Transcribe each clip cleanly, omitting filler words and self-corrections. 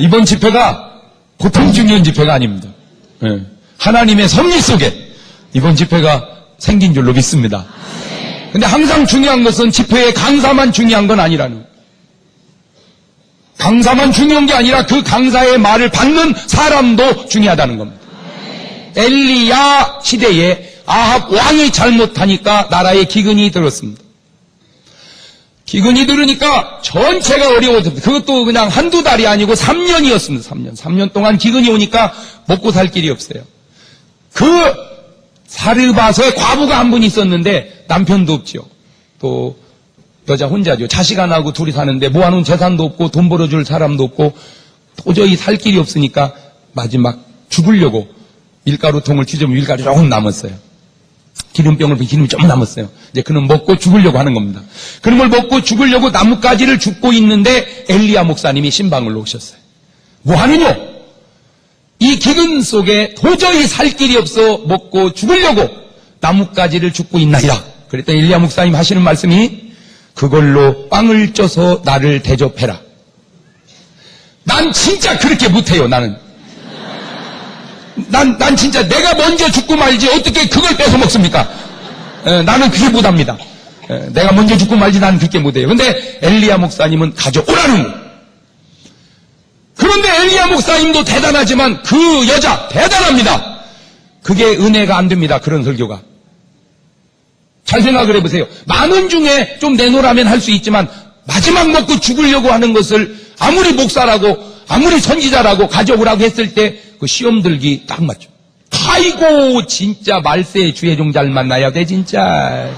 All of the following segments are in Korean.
이번 집회가 보통 중요한 집회가 아닙니다. 하나님의 섭리 속에 이번 집회가 생긴 줄로 믿습니다. 근데 항상 중요한 것은 집회의 강사만 중요한 건 아니라는 거예요. 강사만 중요한 게 아니라 그 강사의 말을 받는 사람도 중요하다는 겁니다. 엘리야 시대에 아합 왕이 잘못하니까 나라에 기근이 들었습니다. 기근이 들으니까 전체가 어려워졌습니다. 그것도 그냥 한두 달이 아니고 3년이었습니다. 3년 동안 기근이 오니까 먹고 살 길이 없어요. 그 사르밧에 과부가 한 분 있었는데 남편도 없지요. 또 여자 혼자죠. 자식 하나하고 둘이 사는데 모아놓은 재산도 없고 돈 벌어줄 사람도 없고 도저히 살 길이 없으니까 마지막 죽으려고 밀가루통을 뒤져보면 밀가루 조금 남았어요. 기름병을 보면 기름이 좀 남았어요. 이제 그는 먹고 죽으려고 하는 겁니다. 그런 걸 먹고 죽으려고 나뭇가지를 줍고 있는데 엘리야 목사님이 신방을 놓으셨어요. 뭐 하느냐? 이 기근 속에 도저히 살 길이 없어 먹고 죽으려고 나뭇가지를 줍고 있나이다. 그랬더니 엘리야 목사님 하시는 말씀이 그걸로 빵을 쪄서 나를 대접해라. 난 진짜 그렇게 못해요. 난 진짜 내가 먼저 죽고 말지 어떻게 그걸 뺏어 먹습니까? 나는 그게 못합니다. 내가 먼저 죽고 말지 나는 그렇게 못해요. 근데 엘리야 목사님은 가져오라는 거예요. 그런데 엘리야 목사님도 대단하지만 그 여자 대단합니다. 그게 은혜가 안 됩니다. 그런 설교가. 잘 생각을 해보세요. 많은 중에 좀 내놓으라면 할 수 있지만 마지막 먹고 죽으려고 하는 것을 아무리 목사라고 아무리 선지자라고 가져오라고 했을 때 그 시험 들기 딱 맞죠. 아이고 진짜 말세의 주의종 잘 만나야 돼 진짜.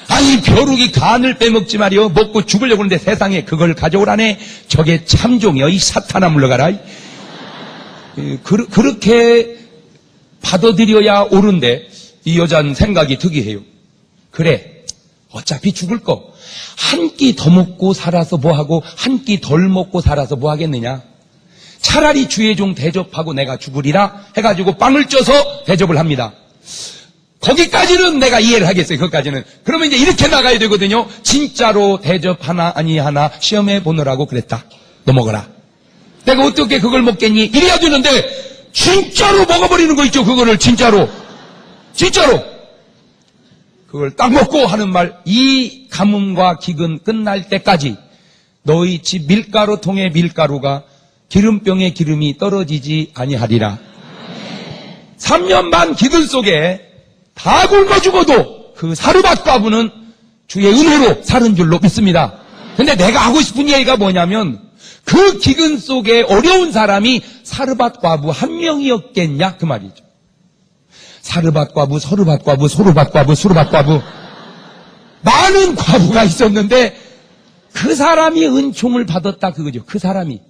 아니 벼룩이 간을 빼먹지 말이요. 먹고 죽으려고 하는데 세상에 그걸 가져오라네. 저게 참종이여. 이 사탄아 물러가라. 그렇게 받아들여야 옳은데 이 여자는 생각이 특이해요. 그래 어차피 죽을 거 한 끼 더 먹고 살아서 뭐하고 한 끼 덜 먹고 살아서 뭐 하겠느냐. 차라리 주의 종 대접하고 내가 죽으리라 해가지고 빵을 쪄서 대접을 합니다. 거기까지는 내가 이해를 하겠어요. 그것까지는. 그러면 이제 이렇게 나가야 되거든요. 진짜로 대접하나 아니하나 시험해 보느라고 그랬다. 너 먹어라. 내가 어떻게 그걸 먹겠니? 이래야 되는데 진짜로 먹어버리는 거 있죠. 그거를 진짜로 그걸 딱 먹고 하는 말, 이 가뭄과 기근 끝날 때까지 너희 집 밀가루통의 밀가루가 기름병의 기름이 떨어지지 아니하리라. 3년 반 기근 속에 다 굶어 죽어도 그 사르밧 과부는 주의 은혜로 사는 줄로 믿습니다. 근데 내가 하고 싶은 얘기가 뭐냐면 그 기근 속에 어려운 사람이 사르밧 과부 한 명이었겠냐 그 말이죠. 사르밧 과부, 서르밧 과부, 소르밧 과부, 수르밧 과부 많은 과부가 있었는데 그 사람이 은총을 받았다 그거죠. 그 사람이.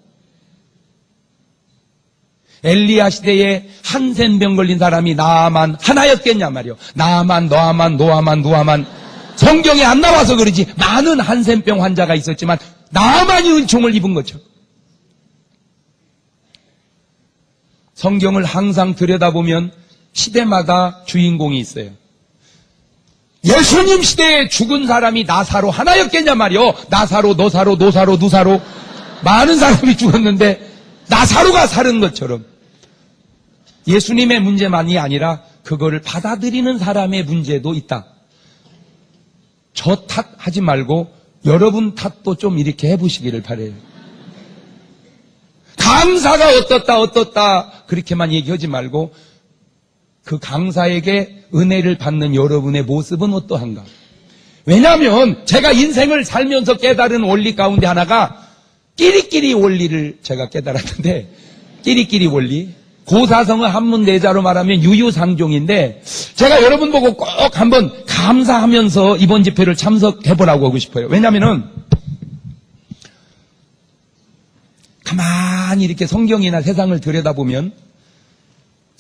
엘리야 시대에 한센병 걸린 사람이 나만 하나였겠냐 말이요. 나만, 너아만, 노아만, 누아만. 성경에 안 나와서 그러지 많은 한센병 환자가 있었지만 나만이 은총을 입은 거죠. 성경을 항상 들여다보면 시대마다 주인공이 있어요. 예수님 시대에 죽은 사람이 나사로 하나였겠냐 말이요. 나사로, 너사로, 노사로, 누사로 많은 사람이 죽었는데 나사로가 사는 것처럼 예수님의 문제만이 아니라 그거를 받아들이는 사람의 문제도 있다. 저 탓하지 말고 여러분 탓도 좀 이렇게 해보시기를 바라요. 강사가 어떻다 그렇게만 얘기하지 말고 그 강사에게 은혜를 받는 여러분의 모습은 어떠한가. 왜냐하면 제가 인생을 살면서 깨달은 원리 가운데 하나가 끼리끼리 원리를 제가 깨달았는데, 끼리끼리 원리, 고사성어 한문내자로 말하면 유유상종인데 제가 여러분 보고 꼭 한번 감사하면서 이번 집회를 참석해보라고 하고 싶어요. 왜냐하면은 가만히 이렇게 성경이나 세상을 들여다보면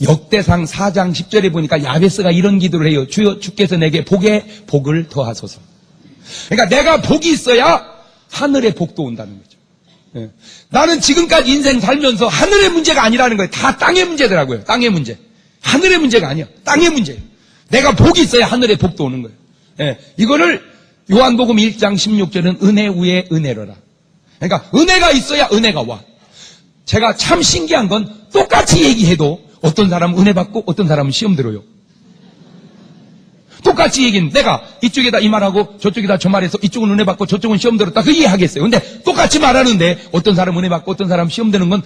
역대상 4장 10절에 보니까 야베스가 이런 기도를 해요. 주여 주께서 내게 복에 복을 더하소서. 그러니까 내가 복이 있어야 하늘의 복도 온다는 거죠. 예. 나는 지금까지 인생 살면서 하늘의 문제가 아니라는 거예요. 다 땅의 문제더라고요. 땅의 문제. 하늘의 문제가 아니야. 땅의 문제예요. 내가 복이 있어야 하늘의 복도 오는 거예요. 예. 이거를 요한복음 1장 16절은 은혜 위에 은혜로라. 그러니까 은혜가 있어야 은혜가 와. 제가 참 신기한 건 똑같이 얘기해도 어떤 사람은 은혜 받고 어떤 사람은 시험 들어요. 똑같이 얘기는 내가 이쪽에다 이 말하고 저쪽에다 저 말해서 이쪽은 은혜 받고 저쪽은 시험 들었다 그 이해하겠어요. 근데 똑같이 말하는데 어떤 사람은 은혜 받고 어떤 사람은 시험 드는 건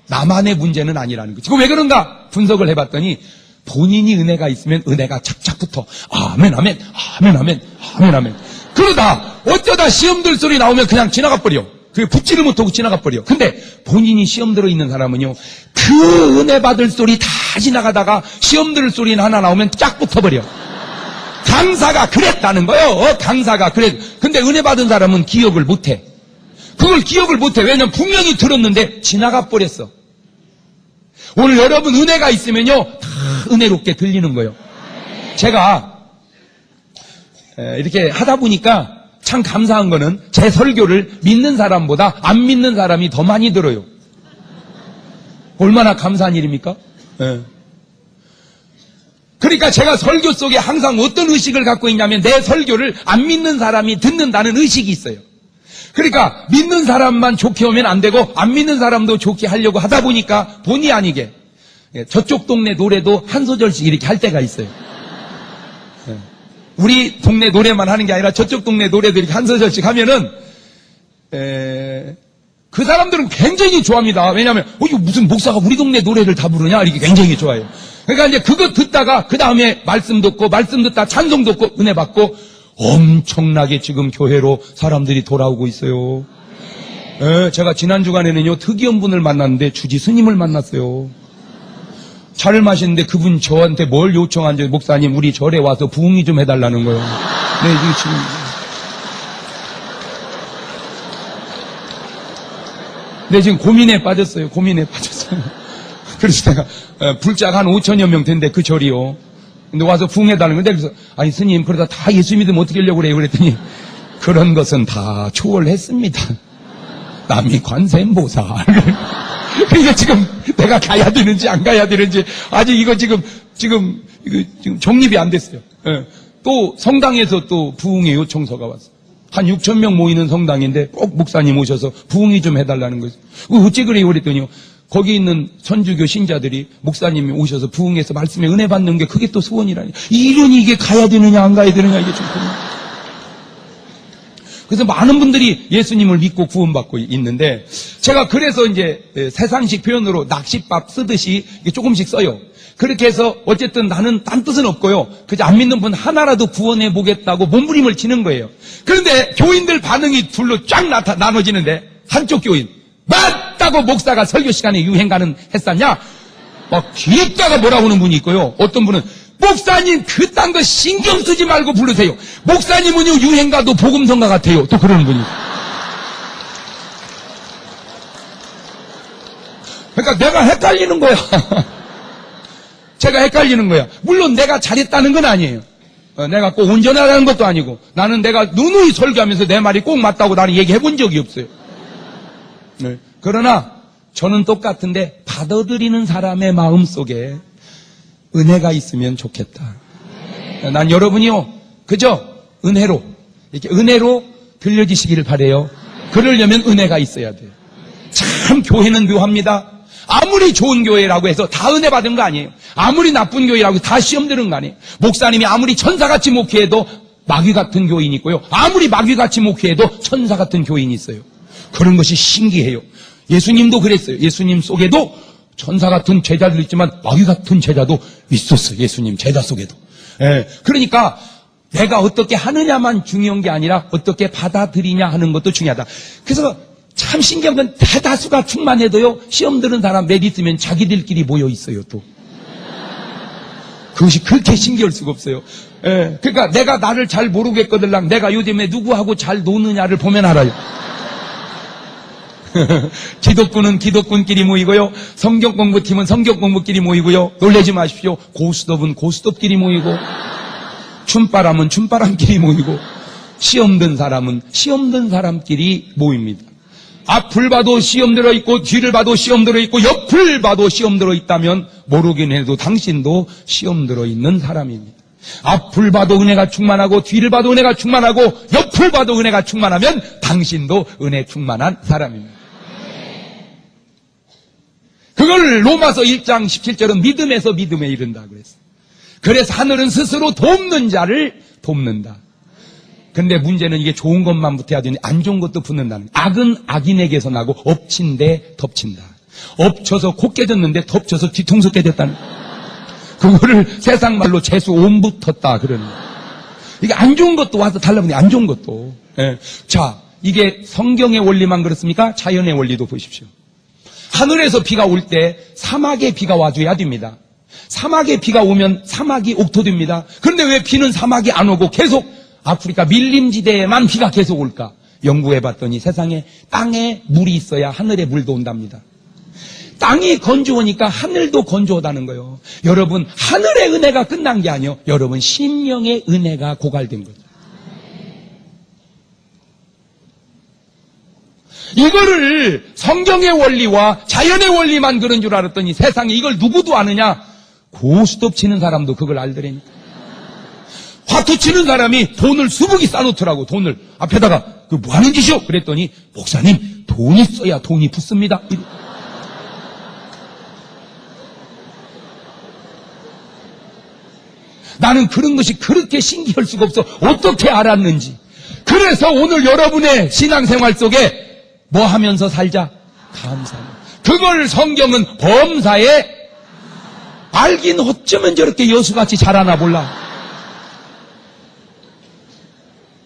나만의 문제는 아니라는 거지. 왜 그런가 분석을 해봤더니 본인이 은혜가 있으면 은혜가 착착 붙어. 아멘 아멘 아멘 아멘 아멘 아멘. 그러다 어쩌다 시험 들 소리 나오면 그냥 지나가 버려. 그게 붙지를 못하고 지나가 버려. 근데 본인이 시험 들어 있는 사람은요, 그 은혜 받을 소리 다 지나가다가 시험 들을 소리는 하나 나오면 쫙 붙어버려. 강사가 그랬다는 거예요. 강사가 그랬. 근데 은혜 받은 사람은 기억을 못해. 그걸 기억을 못해. 왜냐면 분명히 들었는데 지나가 버렸어. 오늘 여러분 은혜가 있으면요, 다 은혜롭게 들리는 거예요. 제가 이렇게 하다 보니까 참 감사한 거는 제 설교를 믿는 사람보다 안 믿는 사람이 더 많이 들어요. 얼마나 감사한 일입니까? 네. 그러니까 제가 설교 속에 항상 어떤 의식을 갖고 있냐면 내 설교를 안 믿는 사람이 듣는다는 의식이 있어요. 그러니까 믿는 사람만 좋게 오면 안 되고 안 믿는 사람도 좋게 하려고 하다 보니까 본의 아니게 저쪽 동네 노래도 한 소절씩 이렇게 할 때가 있어요. 우리 동네 노래만 하는 게 아니라 저쪽 동네 노래도 이렇게 한 소절씩 하면은 그 사람들은 굉장히 좋아합니다. 왜냐하면 이거 무슨 목사가 우리 동네 노래를 다 부르냐 이렇게 굉장히 좋아해요. 그러니까 이제 그거 듣다가 그 다음에 말씀 듣고 말씀 듣다 찬송 듣고 은혜 받고 엄청나게 지금 교회로 사람들이 돌아오고 있어요. 제가 지난 주간에는요 특이한 분을 만났는데 주지 스님을 만났어요. 차를 마시는데 그분 저한테 뭘 요청한지 목사님 우리 절에 와서 부흥이 좀 해달라는 거예요. 네, 이게 지금 네, 지금 고민에 빠졌어요. 고민에 빠졌어요. 그래서 내가 불짝 한 5천여 명 된대 그 절이요. 근데 와서 부흥해달라는 건데 그래서 아니 스님 그러다 다 예수 믿으면 어떻게 하려고 그래요? 그랬더니 그런 것은 다 초월했습니다. 남이 관세음보살. 그러니까 지금 내가 가야 되는지 안 가야 되는지 아직 이거 지금 정립이 안 됐어요. 예. 또 성당에서 또 부흥의 요청서가 왔어요. 한 6천 명 모이는 성당인데 꼭 목사님 오셔서 부흥이 좀 해달라는 거죠. 어째 그래요? 그랬더니요. 거기 있는 선주교 신자들이 목사님이 오셔서 부흥해서 말씀에 은혜 받는 게 그게 또 소원이라니. 이러니 이게 가야 되느냐 안 가야 되느냐 이게 좀 그래요. 그래서 많은 분들이 예수님을 믿고 구원받고 있는데 제가 그래서 이제 세상식 표현으로 낚싯밥 쓰듯이 조금씩 써요. 그렇게 해서 어쨌든 나는 딴 뜻은 없고요. 그저 안 믿는 분 하나라도 구원해 보겠다고 몸부림을 치는 거예요. 그런데 교인들 반응이 둘로 쫙 나눠지는데 한쪽 교인 맞다고 목사가 설교 시간에 유행가는 했었냐? 막 뒤에다가 뭐라고 하는 분이 있고요. 어떤 분은 목사님 그딴 거 신경 쓰지 말고 부르세요. 목사님은요 유행가도 복음성가 같아요. 또 그러는 분이. 그러니까 내가 헷갈리는 거야. 제가 헷갈리는 거야. 물론 내가 잘했다는 건 아니에요. 내가 꼭 온전하다는 것도 아니고 나는 내가 누누이 설교하면서 내 말이 꼭 맞다고 나는 얘기해 본 적이 없어요. 네. 그러나 저는 똑같은데 받아들이는 사람의 마음속에 은혜가 있으면 좋겠다. 난 여러분이요 그저 은혜로 이렇게 은혜로 들려지시기를 바라요. 그러려면 은혜가 있어야 돼요. 참 교회는 묘합니다. 아무리 좋은 교회라고 해서 다 은혜 받은 거 아니에요. 아무리 나쁜 교회라고 해서 다 시험 들은 거 아니에요. 목사님이 아무리 천사같이 목회해도 마귀 같은 교인이 있고요. 아무리 마귀같이 목회해도 천사 같은 교인이 있어요. 그런 것이 신기해요. 예수님도 그랬어요. 예수님 속에도 천사 같은 제자도 있지만 마귀 같은 제자도 있었어요. 예수님 제자 속에도. 그러니까 내가 어떻게 하느냐만 중요한 게 아니라 어떻게 받아들이냐 하는 것도 중요하다. 그래서 참 신기한 건 대다수가 충만해도요 시험 드는 사람 몇 있으면 자기들끼리 모여 있어요. 또 그것이 그렇게 신기할 수가 없어요. 그러니까 내가 나를 잘 모르겠거들랑 내가 요즘에 누구하고 잘 노느냐를 보면 알아요. 기독군은 기독군끼리 모이고요. 성경 공부팀은 성경 공부끼리 모이고요. 놀라지 마십시오. 고스톱은 고스톱끼리 모이고 춤바람은 춤바람끼리 모이고 시험 든 사람은 시험 든 사람끼리 모입니다. 앞을 봐도 시험 들어있고 뒤를 봐도 시험 들어있고 옆을 봐도 시험 들어있다면 모르긴 해도 당신도 시험 들어있는 사람입니다. 앞을 봐도 은혜가 충만하고 뒤를 봐도 은혜가 충만하고 옆을 봐도 은혜가 충만하면 당신도 은혜 충만한 사람입니다. 그걸 로마서 1장 17절은 믿음에서 믿음에 이른다 그랬어. 그래서 하늘은 스스로 돕는 자를 돕는다. 근데 문제는 이게 좋은 것만 붙어야 되니 안 좋은 것도 붙는다는 거예요. 악은 악인에게서 나고 엎친데 덮친다. 엎쳐서 코 깨졌는데 덮쳐서 뒤통수 깨졌다는 거예요. 그거를 세상 말로 재수 온 붙었다 그러는 거예요. 이게 안 좋은 것도 와서 달라붙네. 안 좋은 것도. 예. 자, 이게 성경의 원리만 그렇습니까? 자연의 원리도 보십시오. 하늘에서 비가 올 때 사막에 비가 와줘야 됩니다. 사막에 비가 오면 사막이 옥토됩니다. 그런데 왜 비는 사막이 안 오고 계속 아프리카 밀림지대에만 비가 계속 올까? 연구해봤더니 세상에 땅에 물이 있어야 하늘에 물도 온답니다. 땅이 건조하니까 하늘도 건조하다는 거예요. 여러분, 하늘의 은혜가 끝난 게 아니에요. 여러분, 심령의 은혜가 고갈된 거죠. 이거를 성경의 원리와 자연의 원리만 그런 줄 알았더니 세상에 이걸 누구도 아느냐? 고스톱 치는 사람도 그걸 알더라니까. 화투 치는 사람이 돈을 수북이 싸놓더라고. 돈을 앞에다가 그 뭐 하는 짓이요? 그랬더니 목사님 돈 있어야 돈이 붙습니다. 나는 그런 것이 그렇게 신기할 수가 없어. 어떻게 알았는지. 그래서 오늘 여러분의 신앙생활 속에 뭐 하면서 살자? 감사합니다. 그걸 성경은 범사에 알긴 어쩌면 저렇게 여수같이 잘하나 몰라.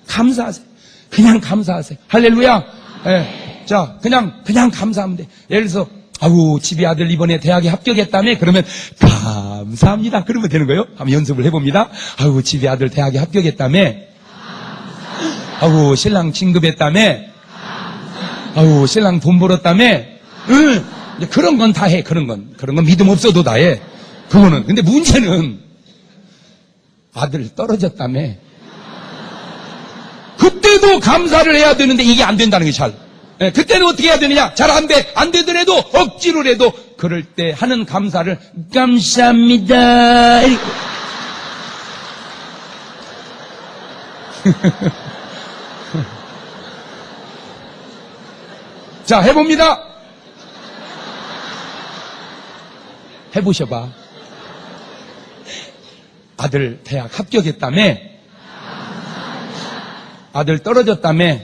감사하세요. 그냥 감사하세요. 할렐루야. 네. 자, 그냥 감사하면 돼. 예를 들어서 아우 집이 아들 이번에 대학에 합격했다며 그러면 감사합니다. 그러면 되는 거예요. 한번 연습을 해봅니다. 아우 집이 아들 대학에 합격했다며. 아우 신랑 진급했다며. 아우 신랑 돈 벌었다며. 응. 그런 건 다 해. 그런 건 믿음 없어도 다 해. 그거는. 근데 문제는 아들 떨어졌다며. 그때도 감사를 해야 되는데 이게 안 된다는 게 잘. 네, 그때는 어떻게 해야 되느냐? 잘 안 돼. 안 되더라도 억지로라도 그럴 때 하는 감사를 감사합니다. 자, 해봅니다. 해보셔봐. 아들 대학 합격했다며. 아들 떨어졌다며.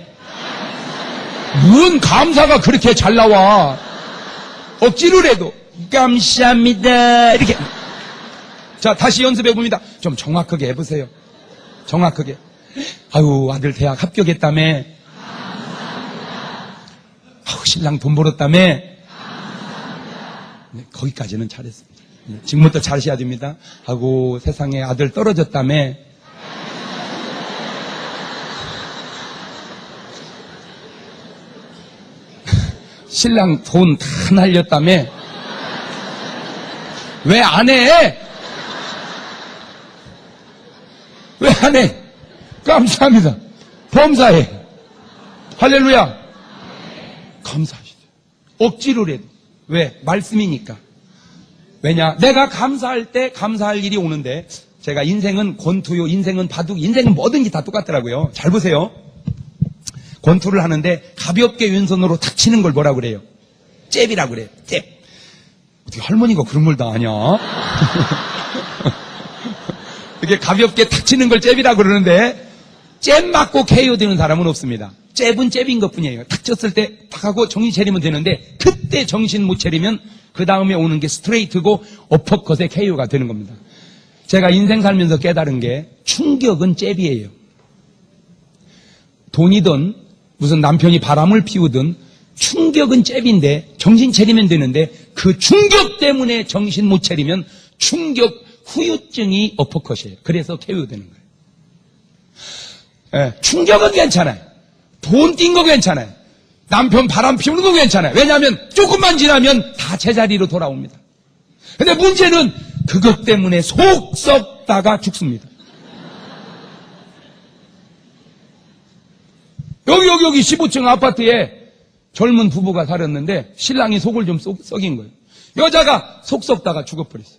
무슨 감사가 그렇게 잘 나와. 억지로라도 감사합니다 이렇게. 자, 다시 연습해봅니다. 좀 정확하게 해보세요. 정확하게. 아유 아들 대학 합격했다며. 아유 신랑 돈 벌었다며. 네, 거기까지는 잘했습니다. 네, 지금부터 잘하셔야 됩니다. 아이고 세상에 아들 떨어졌다며. 신랑 돈 다 날렸다며. 왜 안 해? 왜 안 해? 감사합니다. 범사해. 할렐루야. 감사하시죠. 억지로라도. 왜? 말씀이니까. 왜냐? 내가 감사할 때 감사할 일이 오는데 제가 인생은 권투요, 인생은 바둑, 인생은 뭐든지 다 똑같더라고요. 잘 보세요. 권투를 하는데 가볍게 왼손으로 탁 치는 걸 뭐라 그래요? 잽이라고 그래요. 잽. 어떻게 할머니가 그런 걸 다 아냐? 이렇게 가볍게 탁 치는 걸 잽이라고 그러는데 잽 맞고 KO 되는 사람은 없습니다. 잽은 잽인 것뿐이에요. 탁 쳤을 때 탁 하고 정신 차리면 되는데 그때 정신 못 차리면 그 다음에 오는 게 스트레이트고 어퍼컷의 KO가 되는 겁니다. 제가 인생 살면서 깨달은 게 충격은 잽이에요. 돈이든 무슨 남편이 바람을 피우든 충격은 잽인데 정신 차리면 되는데 그 충격 때문에 정신 못 차리면 충격 후유증이 어퍼컷이에요. 그래서 KO 되는 거예요. 예, 충격은 괜찮아요. 돈 띈 거 괜찮아요. 남편 바람 피우는 거 괜찮아요. 왜냐하면 조금만 지나면 다 제자리로 돌아옵니다. 근데 문제는 그것 때문에 속 썩다가 죽습니다. 여기 15층 아파트에 젊은 부부가 살았는데 신랑이 속을 좀 썩인 거예요. 여자가 속 썩다가 죽어버렸어요.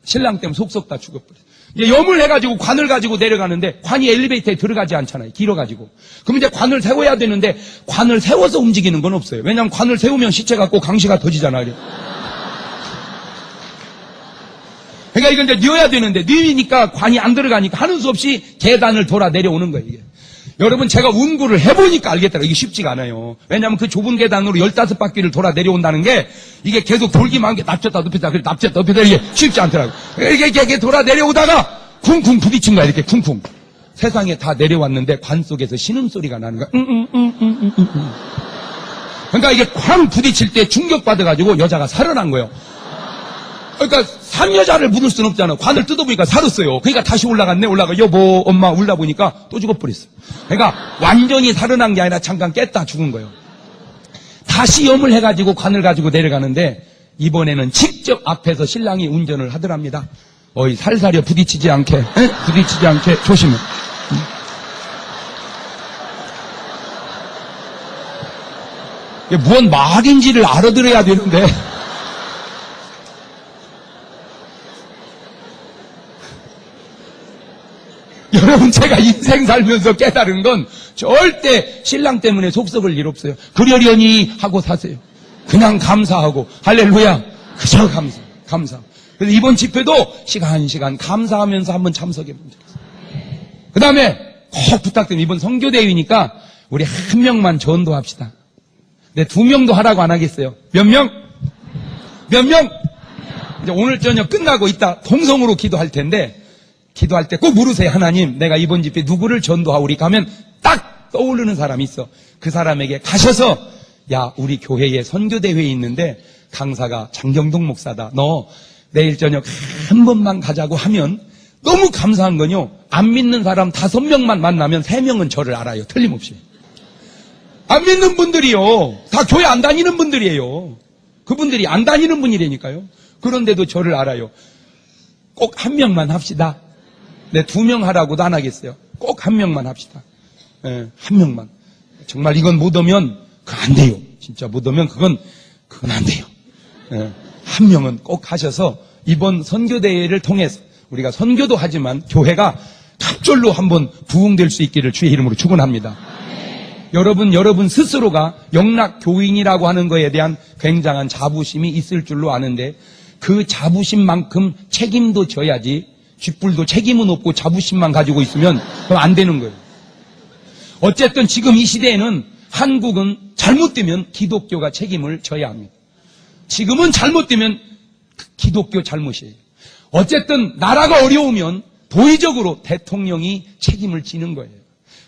신랑 때문에 속 썩다 죽어버렸어요. 이제 염을 해가지고 관을 가지고 내려가는데 관이 엘리베이터에 들어가지 않잖아요. 길어가지고. 그럼 이제 관을 세워야 되는데 관을 세워서 움직이는 건 없어요. 왜냐하면 관을 세우면 시체가 꼭 강시가 터지잖아요. 그러니까 이건 이제 뉘어야 되는데 뉘니까 관이 안 들어가니까 하는 수 없이 계단을 돌아 내려오는 거예요. 이게. 여러분 제가 운구를 해보니까 알겠더라고요. 이게 쉽지가 않아요. 왜냐하면 그 좁은 계단으로 15바퀴를 돌아 내려온다는 게 이게 계속 돌기만 한 게 납쳤다 눕혔다 그래 납쳤다 눕혔다 이게 쉽지 않더라고요. 이게 돌아 내려오다가 쿵쿵 부딪힌 거야. 이렇게 쿵쿵. 세상에 다 내려왔는데 관 속에서 신음소리가 나는 거야. 그러니까 이게 쾅 부딪힐 때 충격받아가지고 여자가 살아난 거예요. 그러니까 산 여자를 묻을 수는 없잖아. 관을 뜯어보니까 살았어요. 그러니까 다시 올라갔네. 여보 엄마 울다보니까 또 죽어버렸어. 그러니까 완전히 살아난 게 아니라 잠깐 깼다 죽은 거예요. 다시 염을 해가지고 관을 가지고 내려가는데 이번에는 직접 앞에서 신랑이 운전을 하더랍니다. 어이 살살이여 부딪히지 않게 부딪히지 않게 조심해. 이게 뭔 말인지를 알아들어야 되는데 여러분 제가 인생 살면서 깨달은 건 절대 신랑 때문에 속 썩을 일 없어요. 그러려니 하고 사세요. 그냥 감사하고 할렐루야 그저 감사. 그래서 이번 집회도 시간 감사하면서 한번 참석해보면 좋겠어요. 그 다음에 꼭 부탁드립니다. 이번 선교대회니까 우리 한 명만 전도합시다. 네, 2명도 하라고 안 하겠어요. 몇 명? 이제 오늘 저녁 끝나고 이따 통성으로 기도할 텐데 기도할 때 꼭 물으세요. 하나님 내가 이번 집회 누구를 전도하오리 가면 딱 떠오르는 사람이 있어. 그 사람에게 가셔서 야 우리 교회에 선교대회 있는데 강사가 장경동 목사다. 너 내일 저녁 한 번만 가자고 하면 너무 감사한 건요. 안 믿는 사람 5명만 만나면 3명은 저를 알아요. 틀림없이. 안 믿는 분들이요. 다 교회 안 다니는 분들이에요. 그분들이 안 다니는 분이라니까요. 그런데도 저를 알아요. 꼭 한 명만 합시다. 네, 2명 하라고도 안 하겠어요. 꼭 1명만 합시다. 네, 1명만. 정말 이건 못 오면 그거 안 돼요. 진짜 못 오면 그건 안 돼요. 네, 1명은 꼭 하셔서 이번 선교대회를 통해서 우리가 선교도 하지만 교회가 갑절로 한번 부흥될 수 있기를 주의 이름으로 축원합니다. 여러분 스스로가 영락교인이라고 하는 것에 대한 굉장한 자부심이 있을 줄로 아는데 그 자부심만큼 책임도 져야지 쥐뿔도 책임은 없고 자부심만 가지고 있으면 그럼 안 되는 거예요. 어쨌든 지금 이 시대에는 한국은 잘못되면 기독교가 책임을 져야 합니다. 지금은 잘못되면 기독교 잘못이에요. 어쨌든 나라가 어려우면 도의적으로 대통령이 책임을 지는 거예요.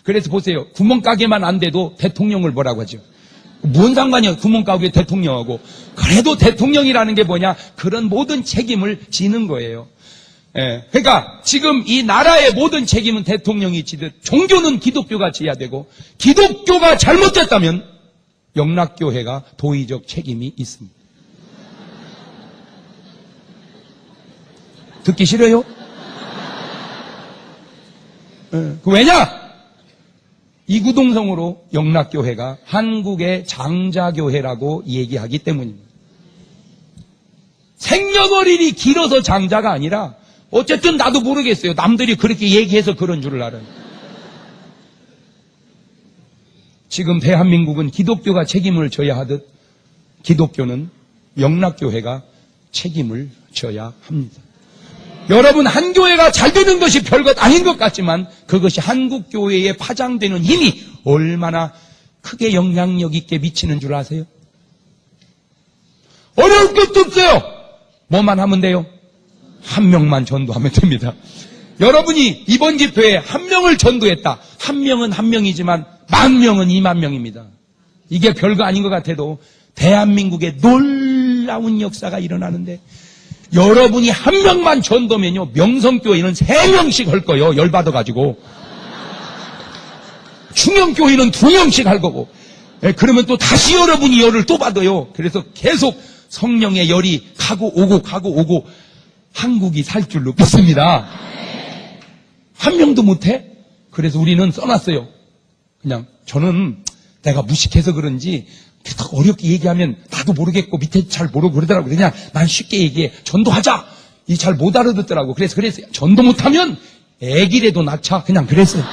그래서 보세요. 구멍가게만 안 돼도 대통령을 뭐라고 하죠? 뭔 상관이야 구멍가게 대통령하고. 그래도 대통령이라는 게 뭐냐? 그런 모든 책임을 지는 거예요. 예, 그러니까 지금 이 나라의 모든 책임은 대통령이 지듯 종교는 기독교가 져야 되고 기독교가 잘못됐다면 영락교회가 도의적 책임이 있습니다. 듣기 싫어요? 예, 왜냐? 이구동성으로 영락교회가 한국의 장자교회라고 얘기하기 때문입니다. 생년월일이 길어서 장자가 아니라 어쨌든 나도 모르겠어요. 남들이 그렇게 얘기해서 그런 줄을 알아요. 지금 대한민국은 기독교가 책임을 져야 하듯 기독교는 영락교회가 책임을 져야 합니다. 여러분 한 교회가 잘 되는 것이 별것 아닌 것 같지만 그것이 한국 교회에 파장되는 힘이 얼마나 크게 영향력 있게 미치는 줄 아세요? 어려울 것도 없어요. 뭐만 하면 돼요? 1명만 전도하면 됩니다. 여러분이 이번 집회에 1명을 전도했다. 1명은 1명이지만 10,000명은 20,000명입니다. 이게 별거 아닌 것 같아도 대한민국에 놀라운 역사가 일어나는데 여러분이 1명만 전도면요 명성교회는 3명씩 할 거예요. 열받아가지고 충영교회는 2명씩 할 거고 그러면 또 다시 여러분이 열을 또 받아요. 그래서 계속 성령의 열이 가고 오고 한국이 살 줄로 믿습니다. 1명도 못해? 그래서 우리는 써놨어요. 그냥 저는 내가 무식해서 그런지 계속 어렵게 얘기하면 나도 모르겠고 밑에 잘 모르고 그러더라고요. 그냥 난 쉽게 얘기해. 전도하자. 이 잘 못 알아듣더라고. 그래서 전도 못하면 애기라도 낳자. 그냥 그랬어요.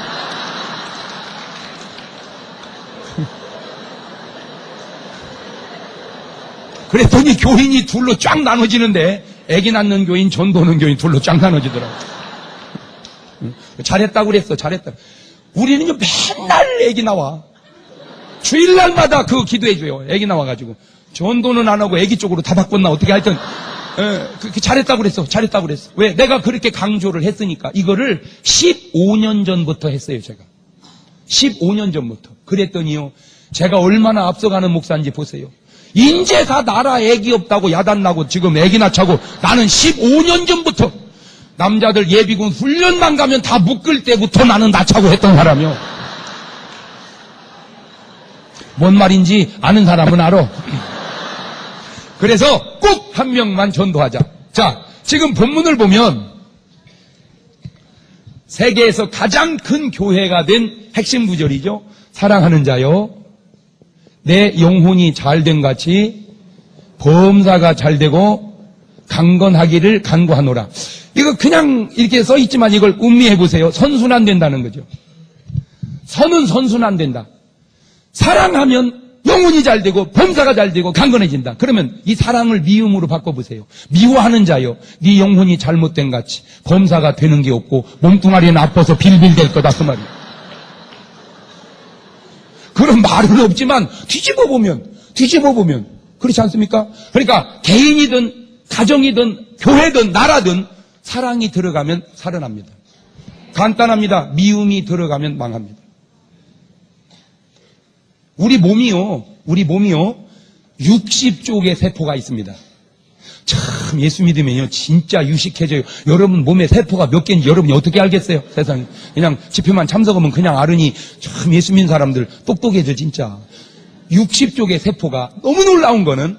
그랬더니 교인이 둘로 쫙 나눠지는데 애기 낳는 교인, 전도는 교인 둘로 쫙 나눠지더라고. 잘했다고 그랬어. 잘했다. 우리는요 맨날 애기 나와. 주일날마다 그거 기도해줘요. 애기 나와가지고. 전도는 안 하고 애기 쪽으로 다 바꿨나 어떻게 하여튼 잘했다고 그랬어. 잘했다고 그랬어. 왜? 내가 그렇게 강조를 했으니까. 이거를 15년 전부터 했어요. 제가 15년 전부터. 그랬더니요 제가 얼마나 앞서가는 목사인지 보세요. 인제 다 나라 애기 없다고 야단나고 지금 애기 낳자고. 나는 15년 전부터 남자들 예비군 훈련만 가면 다 묶을 때부터 나는 낳자고 했던 사람이요. 뭔 말인지 아는 사람은 알아. 그래서 꼭 한 명만 전도하자. 자, 지금 본문을 보면 세계에서 가장 큰 교회가 된 핵심 구절이죠. 사랑하는 자여, 내 영혼이 잘된 같이 범사가 잘되고 강건하기를 간구하노라. 이거 그냥 이렇게 써 있지만 이걸 음미해 보세요. 선순환된다는 거죠. 선은 선순환된다. 사랑하면 영혼이 잘되고 범사가 잘되고 강건해진다. 그러면 이 사랑을 미움으로 바꿔보세요. 미워하는 자여, 네 영혼이 잘못된 같이 범사가 되는 게 없고 몸뚱아리는 아파서 빌빌댈 거다. 그 말이에요. 그런 말은 없지만 뒤집어 보면 그렇지 않습니까? 그러니까 개인이든 가정이든 교회든 나라든 사랑이 들어가면 살아납니다. 간단합니다. 미움이 들어가면 망합니다. 우리 몸이요 60쪽의 세포가 있습니다. 참 예수 믿으면요 진짜 유식해져요. 여러분 몸에 세포가 몇 개인지 여러분이 어떻게 알겠어요? 세상에 그냥 집회만 참석하면 그냥 알으니 참 예수 믿는 사람들 똑똑해져 진짜. 60쪽의 세포가 너무 놀라운 거는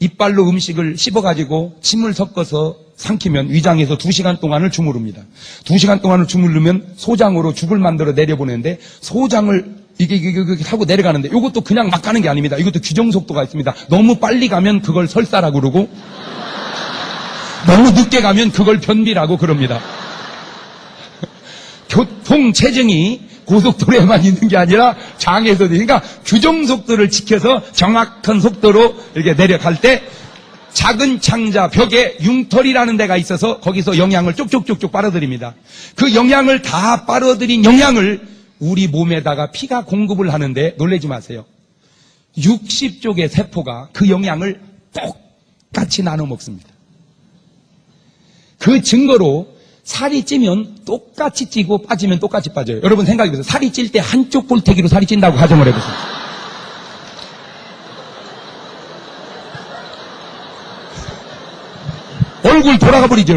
이빨로 음식을 씹어가지고 침을 섞어서 삼키면 위장에서 2시간 동안을 주무릅니다. 2시간 동안을 주무르면 소장으로 죽을 만들어 내려보내는데 소장을 이게 하고 내려가는데 이것도 그냥 막 가는 게 아닙니다. 이것도 규정 속도가 있습니다. 너무 빨리 가면 그걸 설사라고 그러고 너무 늦게 가면 그걸 변비라고 그럽니다. 교통체증이 고속도로에만 있는 게 아니라 장에서도. 그러니까 규정 속도를 지켜서 정확한 속도로 이렇게 내려갈 때 작은 창자 벽에 융털이라는 데가 있어서 거기서 영양을 쪽쪽쪽쪽 빨아들입니다. 그 영양을 다 빨아들인 영양을 우리 몸에다가 피가 공급을 하는데 놀라지 마세요. 60쪽의 세포가 그 영양을 똑같이 나눠 먹습니다. 그 증거로 살이 찌면 똑같이 찌고 빠지면 똑같이 빠져요. 여러분 생각해보세요. 살이 찔 때 한쪽 볼태기로 살이 찐다고 가정을 해보세요. 얼굴 돌아가 버리죠.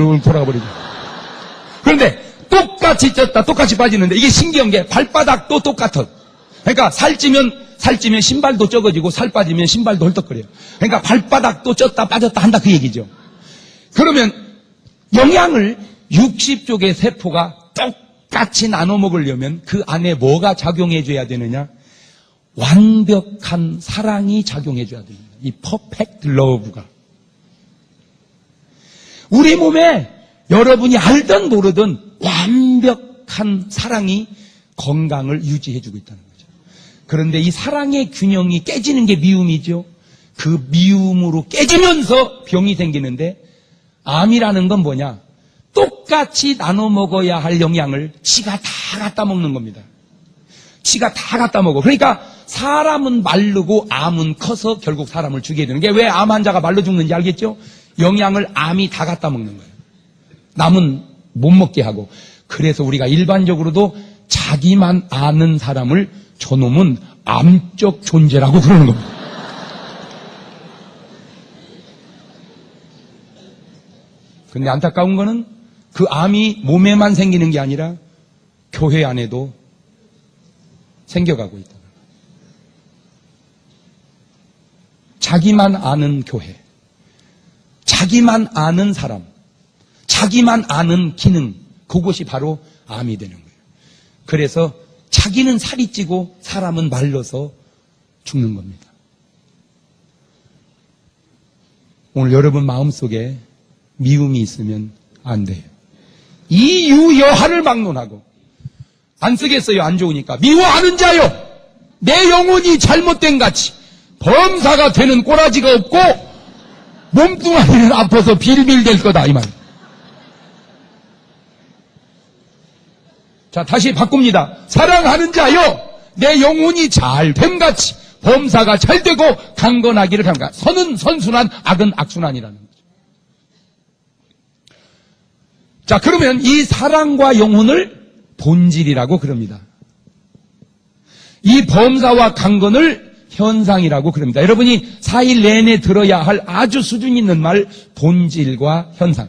그런데 똑같이 쪘다 똑같이 빠지는데 이게 신기한 게 발바닥도 똑같아. 그러니까 살찌면 신발도 적어지고 살 빠지면 신발도 헐떡거려요. 그러니까 발바닥도 쪘다 빠졌다 한다 그 얘기죠. 그러면 영양을 60쪽의 세포가 똑같이 나눠 먹으려면 그 안에 뭐가 작용해 줘야 되느냐? 완벽한 사랑이 작용해 줘야 됩니다. 이 퍼펙트 러브가. 우리 몸에 여러분이 알든 모르든 완벽한 사랑이 건강을 유지해주고 있다는 거죠. 그런데 이 사랑의 균형이 깨지는 게 미움이죠. 그 미움으로 깨지면서 병이 생기는데 암이라는 건 뭐냐? 똑같이 나눠 먹어야 할 영양을 지가 다 갖다 먹는 겁니다. 지가 다 갖다 먹어. 그러니까 사람은 마르고 암은 커서 결국 사람을 죽이게 되는 게 왜 암 환자가 말라 죽는지 알겠죠? 영양을 암이 다 갖다 먹는 거예요. 남은 못 먹게 하고. 그래서 우리가 일반적으로도 자기만 아는 사람을 저놈은 암적 존재라고 그러는 겁니다. 근데 안타까운 거는 그 암이 몸에만 생기는 게 아니라 교회 안에도 생겨가고 있다. 자기만 아는 교회, 자기만 아는 사람, 자기만 아는 기능, 그것이 바로 암이 되는 거예요. 그래서 자기는 살이 찌고 사람은 말라서 죽는 겁니다. 오늘 여러분 마음속에 미움이 있으면 안 돼요. 이유여하를 막론하고 안 쓰겠어요. 안 좋으니까. 미워하는 자요, 내 영혼이 잘못된 같이 범사가 되는 꼬라지가 없고 몸뚱아리는 아파서 빌빌댈 거다, 이 말. 자, 다시 바꿉니다. 사랑하는 자요, 내 영혼이 잘 됨같이 범사가 잘 되고 강건하기를 바랍니다. 선은 선순환, 악은 악순환이라는 거죠. 자, 그러면 이 사랑과 영혼을 본질이라고 그럽니다. 이 범사와 강건을 현상이라고 그럽니다. 여러분이 4일 내내 들어야 할 아주 수준 있는 말, 본질과 현상.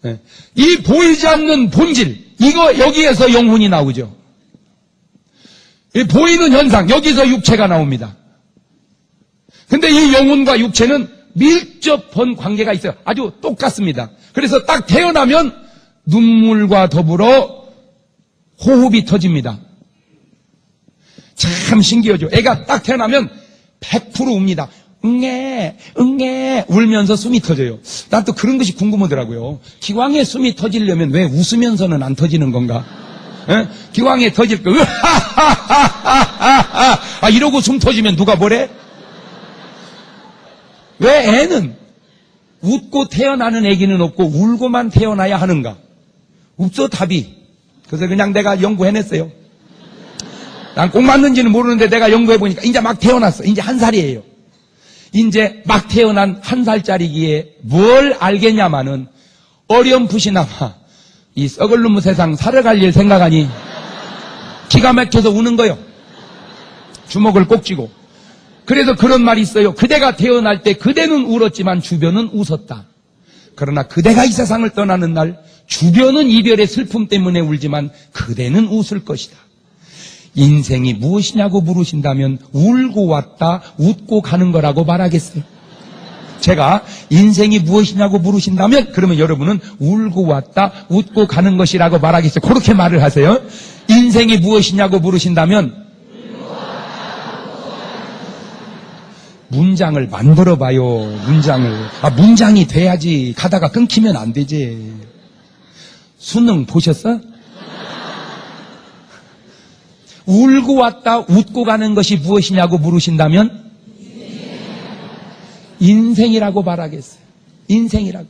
네. 이 보이지 않는 본질, 이거 여기에서 영혼이 나오죠. 이 보이는 현상, 여기서 육체가 나옵니다. 근데 이 영혼과 육체는 밀접한 관계가 있어요. 아주 똑같습니다. 그래서 딱 태어나면 눈물과 더불어 호흡이 터집니다. 참 신기하죠. 애가 딱 태어나면 100% 웁니다. 응애 울면서 숨이 터져요. 난 또 그런 것이 궁금하더라고요. 기왕에 숨이 터지려면 왜 웃으면서는 안 터지는 건가? 에? 기왕에 터질 거 이러고 숨 터지면 누가 뭐래? 왜 애는 웃고 태어나는 애기는 없고 울고만 태어나야 하는가? 없어, 답이. 그래서 그냥 내가 연구해냈어요. 난 꼭 맞는지는 모르는데 내가 연구해보니까 이제 막 태어났어. 이제 1살이에요. 이제 막 태어난 1살짜리기에 뭘 알겠냐마는 어렴풋이나마 이 썩을 놈의 세상 살아갈 일 생각하니 기가 막혀서 우는 거요. 주먹을 꼭 쥐고. 그래서 그런 말이 있어요. 그대가 태어날 때 그대는 울었지만 주변은 웃었다. 그러나 그대가 이 세상을 떠나는 날 주변은 이별의 슬픔 때문에 울지만 그대는 웃을 것이다. 인생이 무엇이냐고 물으신다면 울고 왔다 웃고 가는 거라고 말하겠어요. 제가 인생이 무엇이냐고 물으신다면 그러면 여러분은 울고 왔다 웃고 가는 것이라고 말하겠어요. 그렇게 말을 하세요. 인생이 무엇이냐고 물으신다면 문장을 만들어봐요. 문장이 돼야지. 가다가 끊기면 안 되지. 수능 보셨어? 울고 왔다 웃고 가는 것이 무엇이냐고 물으신다면 인생이라고 말하겠어요. 인생이라고.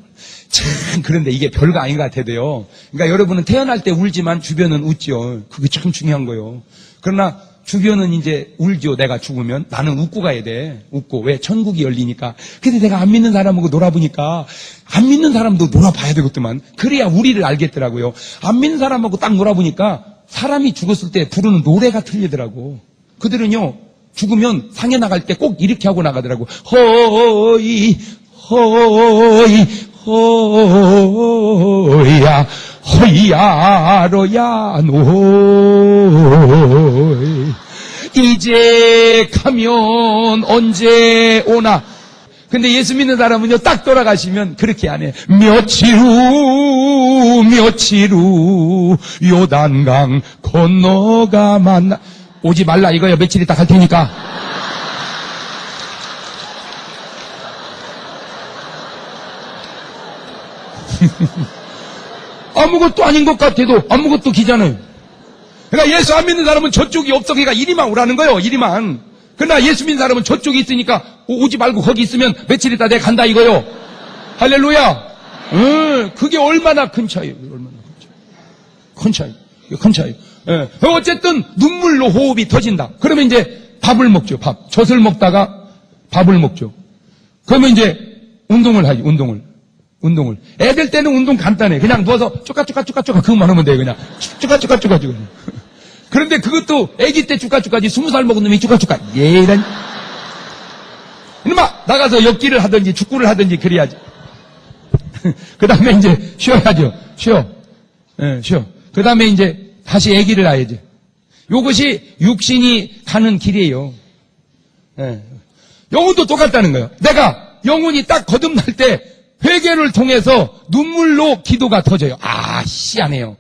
참, 그런데 이게 별거 아닌 것 같아도요. 그러니까 여러분은 태어날 때 울지만 주변은 웃죠. 그게 참 중요한 거예요. 그러나 주변은 이제 울죠. 내가 죽으면. 나는 웃고 가야 돼. 웃고. 왜? 천국이 열리니까. 근데 내가 안 믿는 사람하고 놀아보니까 안 믿는 사람도 놀아봐야 되겠더만. 그래야 우리를 알겠더라고요. 안 믿는 사람하고 딱 놀아보니까 사람이 죽었을 때 부르는 노래가 틀리더라고. 그들은요, 죽으면 상에 나갈 때 꼭 이렇게 하고 나가더라고. 허이, 허이, 허야, 허야로야, 노이. 이제 가면 언제 오나. 근데 예수 믿는 사람은요, 딱 돌아가시면 그렇게 안 해. 며칠 후, 요단강 건너가 만나. 오지 말라 이거요. 며칠 있다 갈 테니까. 아무것도 아닌 것 같아도 아무것도 기잖아요. 그러니까 예수 안 믿는 사람은 저쪽이 없어. 그러니까 이리만 오라는 거예요. 이리만. 그러나 예수 믿는 사람은 저쪽이 있으니까 오지 말고 거기 있으면 며칠 있다 내가 간다 이거요. 할렐루야. 그게 얼마나 큰 차이예요. 얼마나 큰 차이. 큰 차이. 예. 어쨌든 눈물로 호흡이 터진다. 그러면 이제 밥을 먹죠. 밥. 젖을 먹다가 밥을 먹죠. 그러면 이제 운동을 하지. 운동을. 애들 때는 운동 간단해. 그냥 누워서 쪼까쪼까 그것만 하면 돼요. 그냥 쪼까쪼까. 그런데 그것도 아기 때 쪼까쪼까지 20살 먹은 놈이 쪼까쪼까. 이런. 이놈아 나가서 엮기를 하든지 축구를 하든지 그래야지. 그 다음에 이제 쉬어야죠. 쉬어. 그 다음에 이제 다시 아기를 낳아야지. 요것이 육신이 가는 길이에요. 영혼도 똑같다는 거예요. 내가 영혼이 딱 거듭날 때 회개를 통해서 눈물로 기도가 터져요. 희한해요.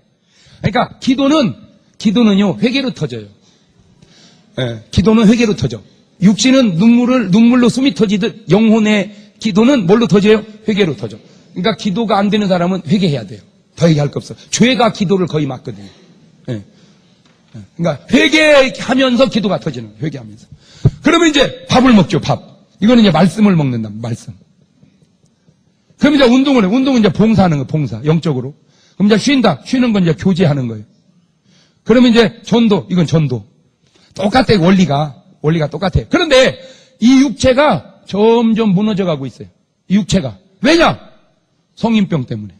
그러니까 기도는요 회개로 터져요. 기도는 회개로 터져. 육신은 눈물로 숨이 터지듯 영혼의 기도는 뭘로 터져요? 회개로 터져. 그러니까 기도가 안 되는 사람은 회개해야 돼요. 더 얘기할 거 없어. 죄가 기도를 거의 막거든요. 예. 그러니까 회개하면서 기도가 터지는 거예요. 회개하면서. 그러면 이제 밥을 먹죠. 밥. 이거는 이제 말씀을 먹는다. 말씀. 그럼 이제 운동을 해. 운동은 이제 봉사하는 거예요. 봉사. 영적으로. 그럼 이제 쉰다. 쉬는 건 이제 교제하는 거예요. 그러면 이제 전도. 이건 전도. 똑같아요. 원리가 똑같아요. 그런데 이 육체가 점점 무너져 가고 있어요. 이 육체가. 왜냐? 성인병 때문에.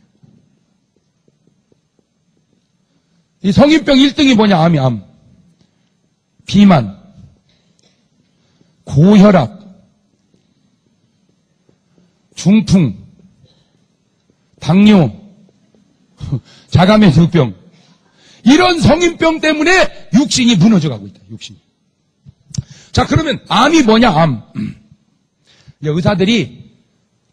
이 성인병 1등이 뭐냐? 암. 비만. 고혈압. 중풍. 당뇨. 자가면역병. 이런 성인병 때문에 육신이 무너져 가고 있다. 육신이. 자, 그러면 암이 뭐냐? 암. 의사들이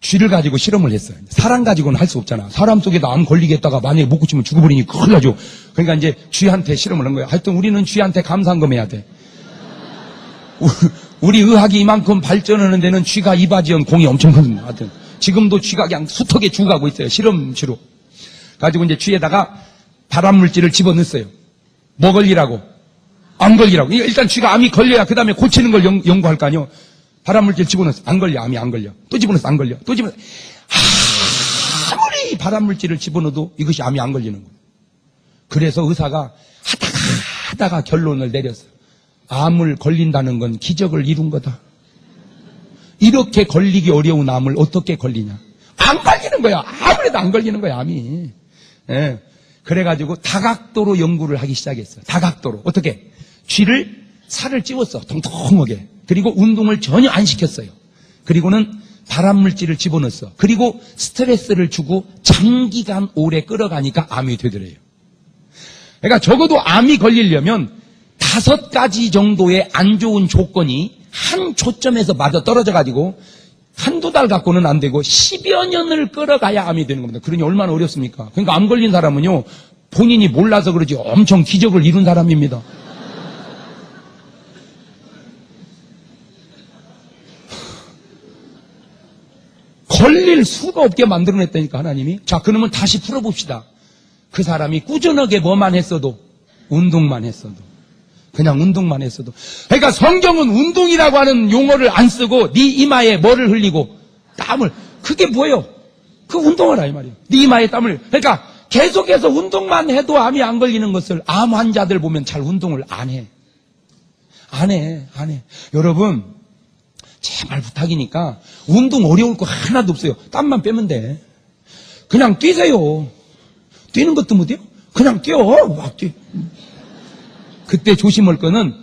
쥐를 가지고 실험을 했어요. 사람 가지고는 할 수 없잖아. 사람 속에다 암 걸리겠다가 만약에 못 고치면 죽어버리니 큰일 나죠. 그러니까 이제 쥐한테 실험을 한 거예요. 하여튼 우리는 쥐한테 감사한금 해야 돼. 우리 의학이 이만큼 발전하는 데는 쥐가 이바지연 공이 엄청 큽니다. 하여튼 지금도 쥐가 그냥 수턱에 죽어가고 있어요. 실험쥐로. 가지고 이제 쥐에다가 발암물질을 집어넣었어요. 뭐 걸리라고? 암 걸리라고. 일단 쥐가 암이 걸려야 그 다음에 고치는 걸 연구할 거 아니에요. 발암물질 집어넣었어. 안 걸려. 암이 안 걸려. 또 집어넣었어. 안 걸려. 또 집어넣었어. 아무리 발암물질을 집어넣어도 이것이 암이 안 걸리는 거예요. 그래서 의사가 하다가 결론을 내렸어요. 암을 걸린다는 건 기적을 이룬 거다. 이렇게 걸리기 어려운 암을 어떻게 걸리냐. 안 걸리는 거야. 아무래도 안 걸리는 거야, 암이. 예. 그래가지고 다각도로 연구를 하기 시작했어요. 다각도로. 어떻게? 쥐를 살을 찌웠어. 통통하게. 그리고 운동을 전혀 안 시켰어요. 그리고는 발암물질을 집어넣었어. 그리고 스트레스를 주고 장기간 오래 끌어가니까 암이 되더래요. 그러니까 적어도 암이 걸리려면 5가지 정도의 안 좋은 조건이 한 초점에서 맞아 떨어져가지고 한두 달 갖고는 안 되고 10여 년을 끌어가야 암이 되는 겁니다. 그러니 얼마나 어렵습니까? 그러니까 암 걸린 사람은요, 본인이 몰라서 그러지 엄청 기적을 이룬 사람입니다. 걸릴 수가 없게 만들어냈다니까, 하나님이. 자, 그러면 다시 풀어봅시다. 그 사람이 꾸준하게 뭐만 했어도, 운동만 했어도, 그냥 운동만 했어도. 그러니까 성경은 운동이라고 하는 용어를 안 쓰고 네 이마에 뭐를 흘리고 땀을, 그게 뭐예요? 그 운동하라 이 말이에요. 네 이마에 땀을. 그러니까 계속해서 운동만 해도 암이 안 걸리는 것을 암 환자들 보면 잘 운동을 안 해. 안 해. 여러분, 제발 부탁이니까 운동 어려울 거 하나도 없어요. 땀만 빼면 돼. 그냥 뛰세요. 뛰는 것도 못해요? 그냥 뛰어. 막 뛰어. 그때 조심할 거는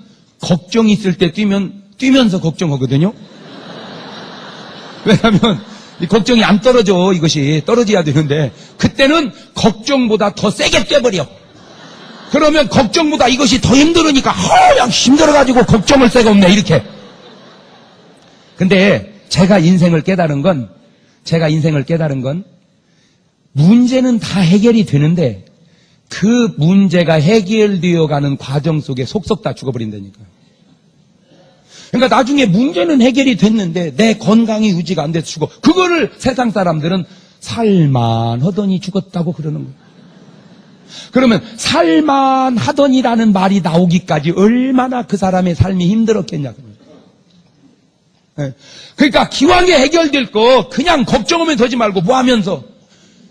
걱정이 있을 때 뛰면서 걱정하거든요. 왜냐하면 이 걱정이 안 떨어져. 이것이 떨어져야 되는데 그때는 걱정보다 더 세게 뛰어버려. 그러면 걱정보다 이것이 더 힘들으니까 그냥 힘들어가지고 걱정을 새가 없네 이렇게. 근데 제가 인생을 깨달은 건 문제는 다 해결이 되는데 그 문제가 해결되어 가는 과정 속에 속속 다 죽어버린다니까요. 그러니까 나중에 문제는 해결이 됐는데 내 건강이 유지가 안 돼서 죽어. 그거를 세상 사람들은 살만하더니 죽었다고 그러는 거예요. 그러면 살만하더니라는 말이 나오기까지 얼마나 그 사람의 삶이 힘들었겠냐. 그러니까 기왕에 해결될 거 그냥 걱정하면 되지 말고 뭐 하면서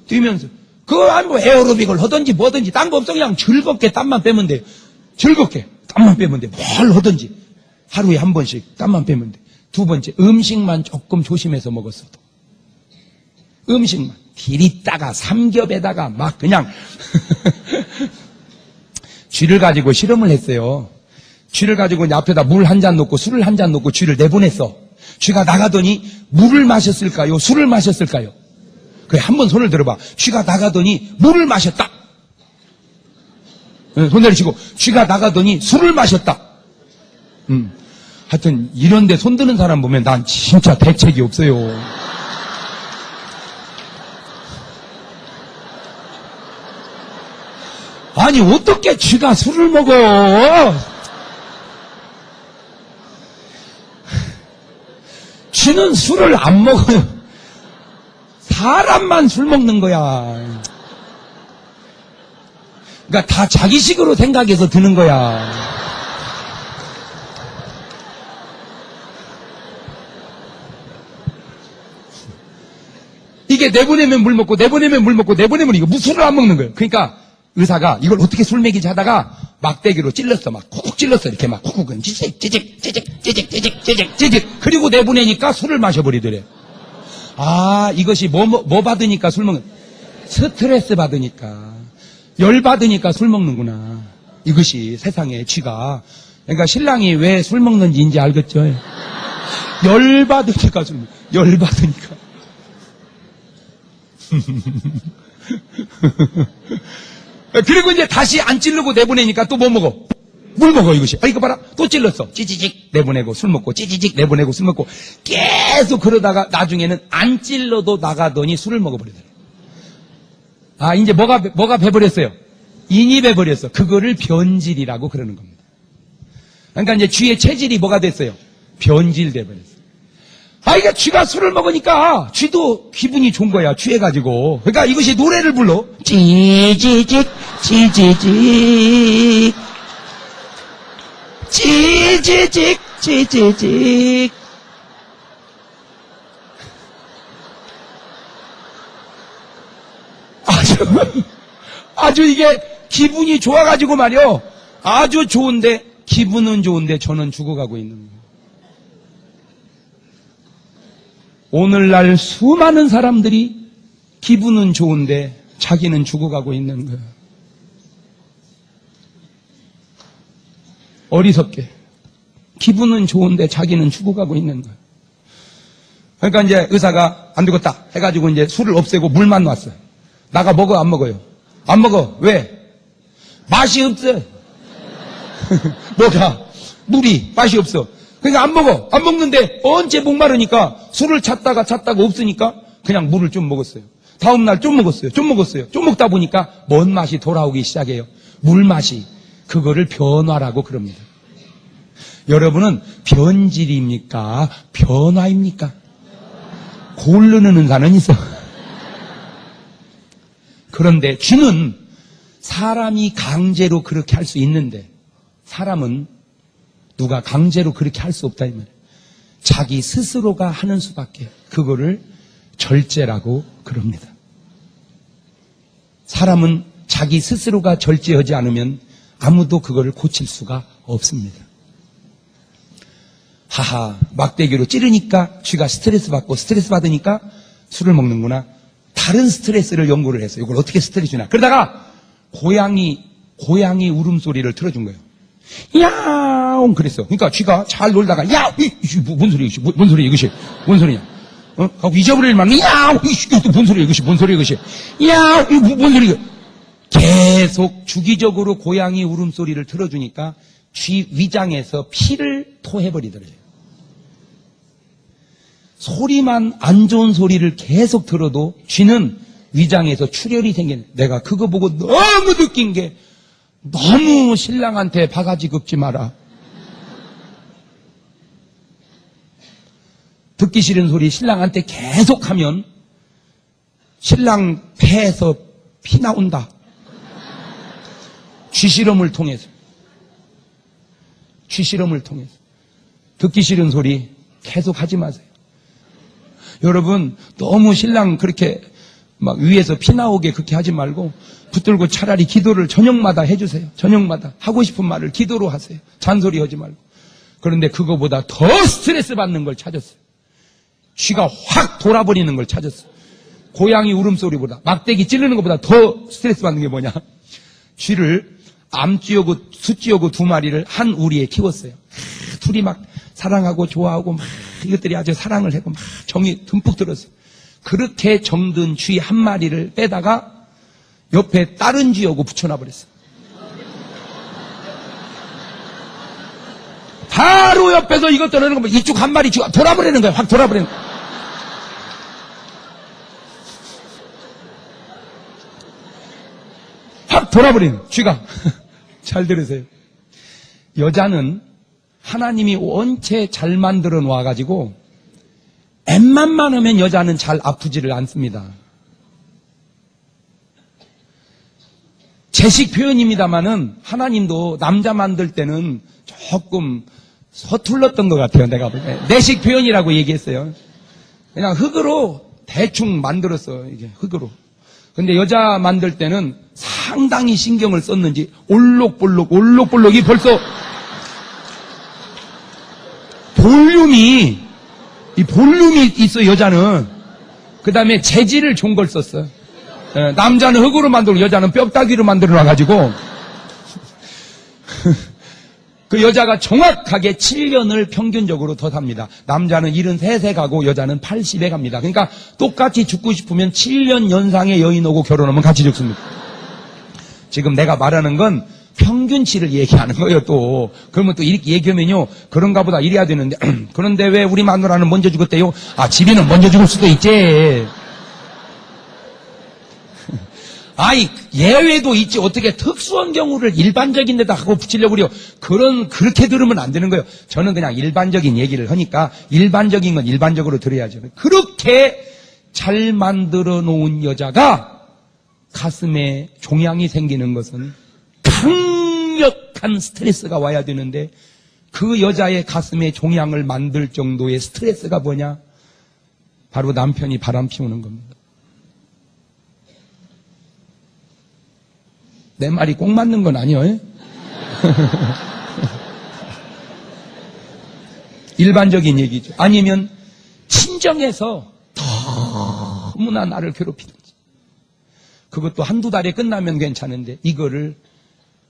뛰면서 그거 아니고 에어로빅을 하든지 뭐든지 딴 거 없어. 그냥 즐겁게 땀만 빼면 돼요. 즐겁게 땀만 빼면 돼. 뭘 하든지 하루에 한 번씩 땀만 빼면 돼. 두 번째, 음식만 조금 조심해서 먹었어도 음식만 비리다가 삼겹에다가 막 그냥 쥐를 가지고 실험을 했어요. 쥐를 가지고 앞에다 물 한 잔 놓고 술을 한 잔 놓고 쥐를 내보냈어. 쥐가 나가더니 물을 마셨을까요? 술을 마셨을까요? 그래, 한번 손을 들어봐. 쥐가 나가더니 물을 마셨다. 손 내리시고 쥐가 나가더니 술을 마셨다. 하여튼 이런데 손 드는 사람 보면 난 진짜 대책이 없어요. 아니 어떻게 쥐가 술을 먹어? 쥐는 술을 안 먹어요. 사람만 술 먹는 거야. 그러니까 다 자기식으로 생각해서 드는 거야. 이게 내보내면 물 먹고 내보내면 물 먹고 내보내면 이거 술을 안 먹는 거예요. 그러니까 의사가 이걸 어떻게 술 먹이지 하다가 막대기로 찔렀어. 막 콕콕 찔렀어. 이렇게 막 콕콕 찌직 찌직 찌직 찌직 찌직 찌직 찌직. 그리고 내보내니까 술을 마셔버리더래. 아, 이것이 뭐 받으니까 술 먹는, 스트레스 받으니까, 열 받으니까 술 먹는구나. 이것이 세상의 쥐가. 그러니까 신랑이 왜 술 먹는지 이제 알겠죠? 열 받으니까 술 먹는, 열 받으니까. 그리고 이제 다시 안 찌르고 내보내니까 또 뭐 먹어? 물 먹어, 이것이. 아, 이거 봐라. 또 찔렀어. 찌지직 내보내고 술 먹고, 찌지직 내보내고 술 먹고. 계속 그러다가 나중에는 안 찔러도 나가더니 술을 먹어버리더래. 아, 이제 뭐가 배버렸어요? 인이 배버렸어. 그거를 변질이라고 그러는 겁니다. 그러니까 이제 쥐의 체질이 뭐가 됐어요? 변질돼 버렸어. 아, 이게 쥐가 술을 먹으니까 쥐도 기분이 좋은 거야. 취해가지고. 그러니까 이것이 노래를 불러. 찌지직, 찌지직. 찌지직, 찌지직. 아주 이게 기분이 좋아가지고 말이요. 아주 좋은데, 기분은 좋은데 저는 죽어가고 있는 거예요. 오늘날 수많은 사람들이 기분은 좋은데 자기는 죽어가고 있는 거예요. 어리석게. 기분은 좋은데 자기는 죽어가고 있는 거예요. 그러니까 이제 의사가 안 되겠다 해가지고 이제 술을 없애고 물만 놨어요. 나가 먹어, 안 먹어요? 안 먹어. 왜? 맛이 없어. 뭐가? 물이 맛이 없어. 그러니까 안 먹어. 안 먹는데 언제 목마르니까 술을 찾다가 없으니까 그냥 물을 좀 먹었어요. 다음날 좀 먹었어요. 좀 먹다 보니까 뭔 맛이 돌아오기 시작해요. 물 맛이. 그거를 변화라고 그럽니다. 여러분은 변질입니까? 변화입니까? 고르는 의사는 있어. 그런데 쥐는 사람이 강제로 그렇게 할 수 있는데 사람은 누가 강제로 그렇게 할 수 없다 이 말이에요. 자기 스스로가 하는 수밖에. 그거를 절제라고 그럽니다. 사람은 자기 스스로가 절제하지 않으면 아무도 그거를 고칠 수가 없습니다. 하하, 막대기로 찌르니까 쥐가 스트레스 받으니까 술을 먹는구나. 다른 스트레스를 연구를 했어요. 이걸 어떻게 스트레스 주나. 그러다가 고양이 울음소리를 틀어준 거예요. 야옹 그랬어. 그러니까 쥐가 잘 놀다가 야, 뭔 소리야 이것이? 뭔 소리냐? 하고 잊어버릴만 야옹 이것도 뭔 소리야 이것이? 야, 이거 뭔 소리야? 계속 주기적으로 고양이 울음소리를 틀어주니까 쥐 위장에서 피를 토해버리더래요. 소리만 안 좋은 소리를 계속 들어도 쥐는 위장에서 출혈이 생기네. 내가 그거 보고 너무 느낀 게 너무 신랑한테 바가지 긁지 마라. 듣기 싫은 소리 신랑한테 계속하면 신랑 폐에서 피 나온다. 쥐실험을 통해서 듣기 싫은 소리 계속 하지 마세요. 여러분 너무 신랑 그렇게 막 위에서 피 나오게 그렇게 하지 말고 붙들고 차라리 기도를 저녁마다 해주세요. 저녁마다 하고 싶은 말을 기도로 하세요. 잔소리 하지 말고. 그런데 그거보다 더 스트레스 받는 걸 찾았어요. 쥐가 확 돌아버리는 걸 찾았어요. 고양이 울음소리보다 막대기 찌르는 것보다 더 스트레스 받는 게 뭐냐. 쥐를 암쥐하고 숫쥐하고 두 마리를 한 우리에 키웠어요. 둘이 막 사랑하고 좋아하고 막 이것들이 아주 사랑을 하고 막 정이 듬뿍 들었어요. 그렇게 정든 쥐 한 마리를 빼다가 옆에 다른 쥐하고 붙여놔버렸어요. 바로 옆에서 이것 떠나는 거 이쪽 한 마리 쥐가 돌아버리는 거예요. 확 돌아버리는 거예요. 확 돌아버리는 쥐가. 잘 들으세요. 여자는 하나님이 원체 잘 만들어 놓아가지고 입만 많으면 여자는 잘 아프지를 않습니다. 제식 표현입니다마는 하나님도 남자 만들 때는 조금 서툴렀던 것 같아요. 내가 볼 때. 내식 표현이라고 얘기했어요. 그냥 흙으로 대충 만들었어. 이게 흙으로. 근데 여자 만들 때는 상당히 신경을 썼는지 올록볼록이 벌써 볼륨이 있어. 여자는. 그 다음에 재질을 좋은 걸 썼어요. 남자는 흙으로 만들고 여자는 뼈다귀로 만들어놔가지고 그 여자가 정확하게 7년을 평균적으로 더 삽니다. 남자는 73세 가고 여자는 80에 갑니다. 그러니까 똑같이 죽고 싶으면 7년 연상의 여인하고 결혼하면 같이 죽습니다. 지금 내가 말하는 건 평균치를 얘기하는 거예요. 또 그러면 또 이렇게 얘기하면요, 그런가 보다 이래야 되는데 그런데 왜 우리 마누라는 먼저 죽었대요? 아, 집이는 먼저 죽을 수도 있지. 아이, 예외도 있지. 어떻게 특수한 경우를 일반적인 데다 하고 붙이려고 그래요. 그렇게 들으면 안 되는 거예요. 저는 그냥 일반적인 얘기를 하니까 일반적인 건 일반적으로 들어야죠. 그렇게 잘 만들어 놓은 여자가 가슴에 종양이 생기는 것은 강력한 스트레스가 와야 되는데, 그 여자의 가슴에 종양을 만들 정도의 스트레스가 뭐냐? 바로 남편이 바람 피우는 겁니다. 내 말이 꼭 맞는 건 아니에요. 일반적인 얘기죠. 아니면 친정에서 너무나 나를 괴롭히든지. 그것도 한두 달에 끝나면 괜찮은데 이거를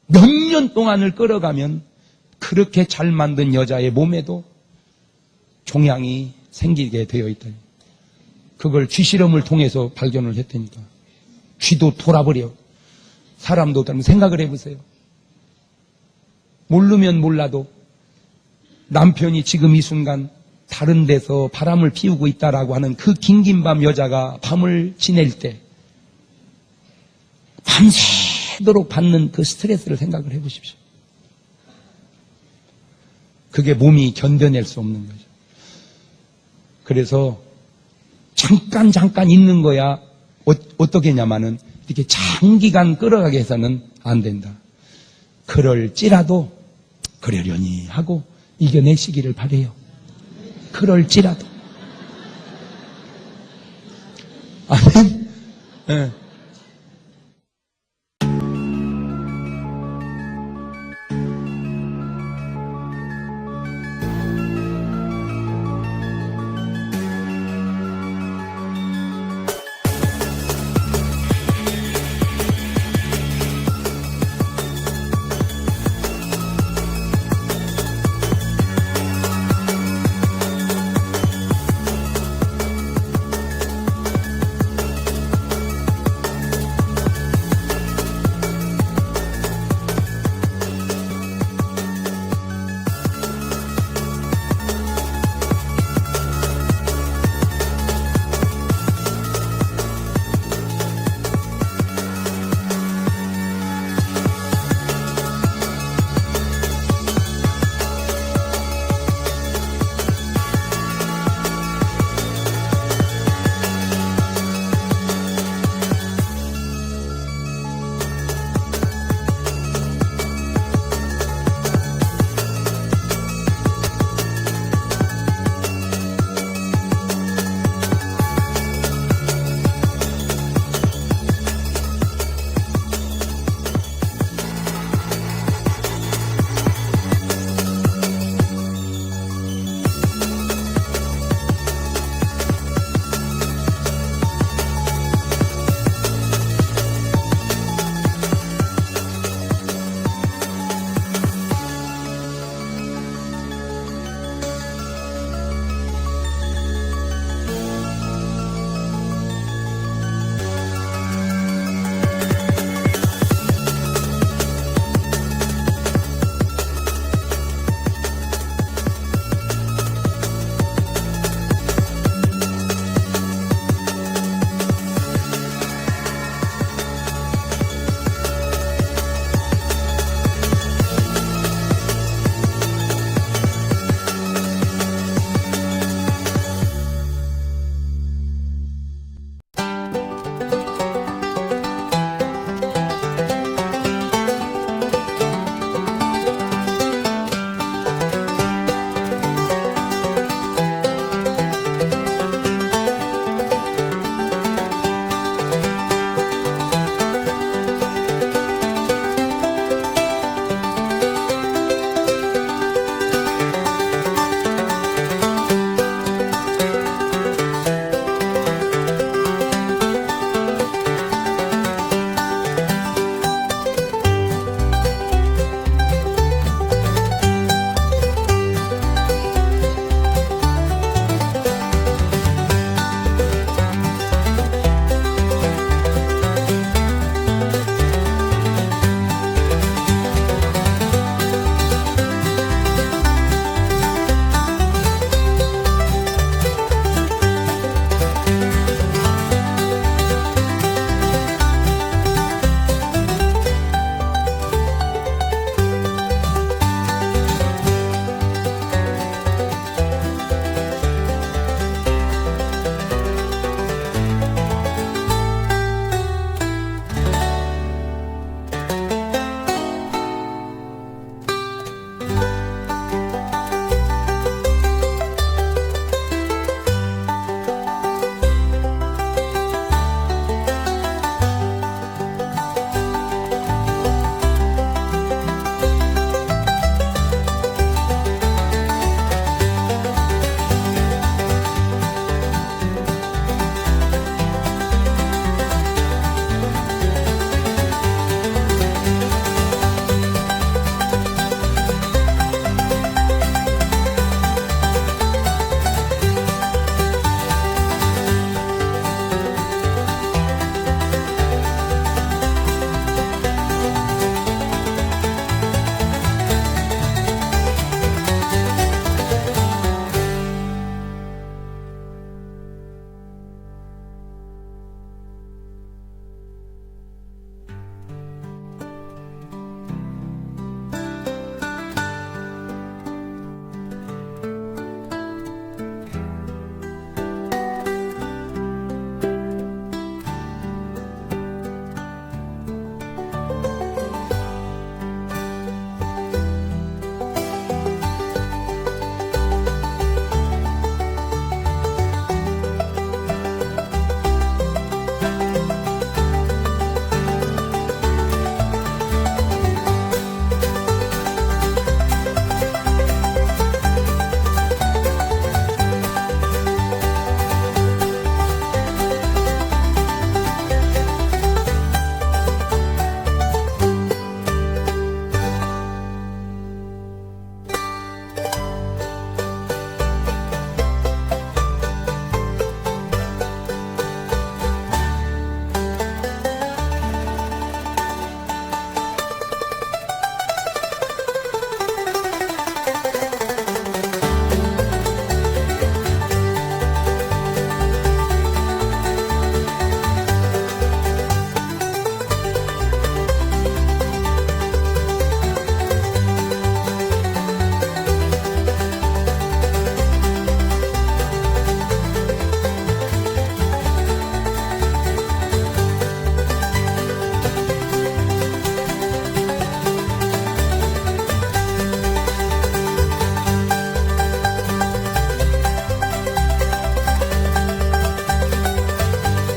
몇 년 동안을 끌어가면 그렇게 잘 만든 여자의 몸에도 종양이 생기게 되어 있다. 그걸 쥐실험을 통해서 발견을 했다니까. 쥐도 돌아버려. 사람도 다른 생각을 해보세요. 모르면 몰라도 남편이 지금 이 순간 다른 데서 바람을 피우고 있다라고 하는 그 긴긴 밤 여자가 밤을 지낼 때 밤새도록 받는 그 스트레스를 생각을 해보십시오. 그게 몸이 견뎌낼 수 없는 거죠. 그래서 잠깐 있는 거야. 어떻게냐마는 이렇게 장기간 끌어가게 해서는 안 된다. 그럴지라도 그러려니 하고 이겨내시기를 바라요. 그럴지라도. 아멘. 네.